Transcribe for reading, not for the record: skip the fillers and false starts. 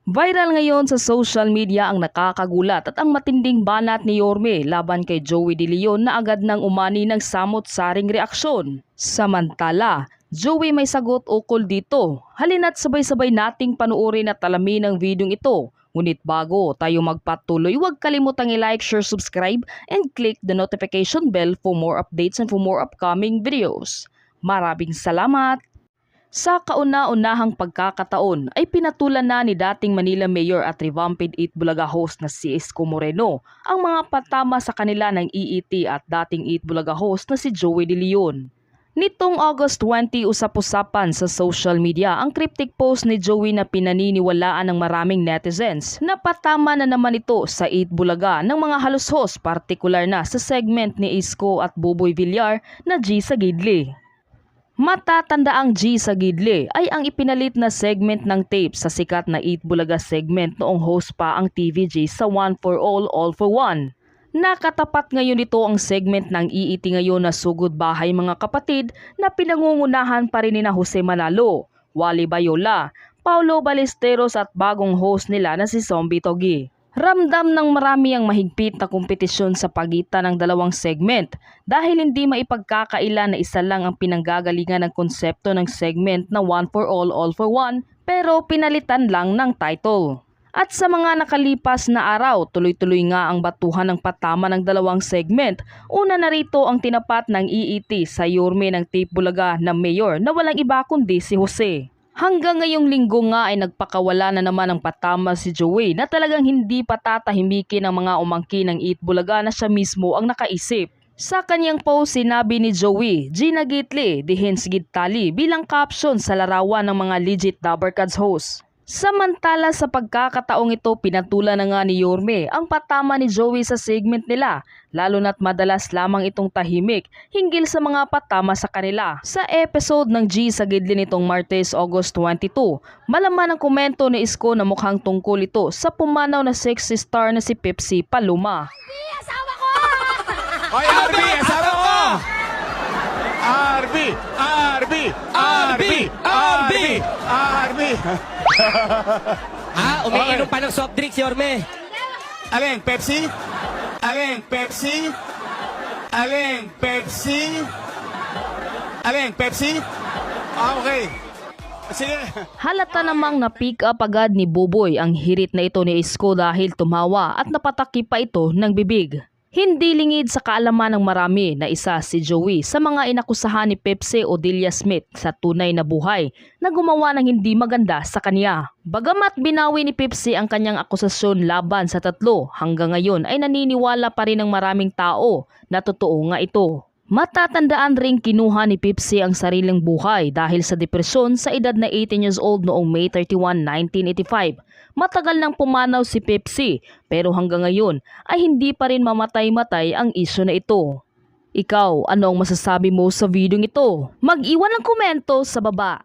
Viral ngayon sa social media ang nakakagulat at ang matinding banat ni Yorme laban kay Joey De Leon na agad nang umani ng samot-saring reaksyon. Samantala, Joey may sagot ukol dito. Halina't sabay-sabay nating panuorin at alamin ang videong ito. Ngunit bago tayo magpatuloy, huwag kalimutang i-like, share, subscribe, and click the notification bell for more updates and for more upcoming videos. Maraming salamat! Sa kauna-unahang pagkakataon ay pinatulan na ni dating Manila Mayor at revamped Eat Bulaga host na si Isko Moreno ang mga patama sa kanila ng EET at dating Eat Bulaga host na si Joey De Leon. Nitong August 20, usap-usapan sa social media ang cryptic post ni Joey na pinaniniwalaan ng maraming netizens na patama na naman ito sa Eat Bulaga ng mga halos-host, partikular na sa segment ni Isko at Boboy Villar na G sa Gidli. Matatandaang G sa Gidli ay ang ipinalit na segment ng tape sa sikat na Eat Bulaga segment noong host pa ang TVG sa One for All for One. Nakatapat ngayon ito ang segment ng EET ngayon na Sugod Bahay Mga Kapatid na pinangungunahan pa rin ni Jose Manalo, Wally Bayola, Paulo Ballesteros at bagong host nila na si Zombie Togi. Ramdam ng marami ang mahigpit na kompetisyon sa pagitan ng dalawang segment dahil hindi maipagkakaila na isa lang ang pinanggagalingan ng konsepto ng segment na One for All for One pero pinalitan lang ng title. At sa mga nakalipas na araw, tuloy-tuloy nga ang batuhan ng patama ng dalawang segment. Una na rito ang tinapat ng EET sa Yorme ng Tape Bulaga na mayor na walang iba kundi si Jose. Hanggang ngayong linggo nga ay nagpakawala na naman ang patama si Joey na talagang hindi patatahimikin ang mga umangkin ng Eat Bulaga na siya mismo ang nakaisip. Sa kanyang post, sinabi ni Joey, Gina Gitli, dihin sigid tali bilang caption sa larawan ng mga legit Dabarkads host. Samantala sa pagkakataong ito, pinatulan na nga ni Yorme ang patama ni Joey sa segment nila, lalo na't madalas lamang itong tahimik hinggil sa mga patama sa kanila. Sa episode ng G sa Gidli nitong Martes, August 22, malaman ang komento ni Isko na mukhang tungkol ito sa pumanaw na sexy star na si Pepsi Paloma. Asawa ko! Hoy, RB! Asawa ko! RB! RB! RB! RB! RB! Umiinom pa ng soft drinks, Yorme. Alin? Pepsi? Alin? Pepsi? Alin? Pepsi? Alin? Pepsi? Okay. Sige. Halata namang na-pick up agad ni Boboy ang hirit na ito ni Isko dahil tumawa at napataki pa ito ng bibig. Hindi lingid sa kaalaman ng marami na isa si Joey sa mga inakusahan ni Pepsi Odelia Smith sa tunay na buhay na gumawa ng hindi maganda sa kanya. Bagamat binawi ni Pepsi ang kanyang akusasyon laban sa tatlo, hanggang ngayon ay naniniwala pa rin ng maraming tao na totoo nga ito. Matatandaan ring kinuha ni Pepsi ang sariling buhay dahil sa depresyon sa edad na 18 years old noong May 31, 1985. Matagal nang pumanaw si Pepsi pero hanggang ngayon ay hindi pa rin mamatay-matay ang isyu na ito. Ikaw, ano ang masasabi mo sa video ito? Mag-iwan ng komento sa baba.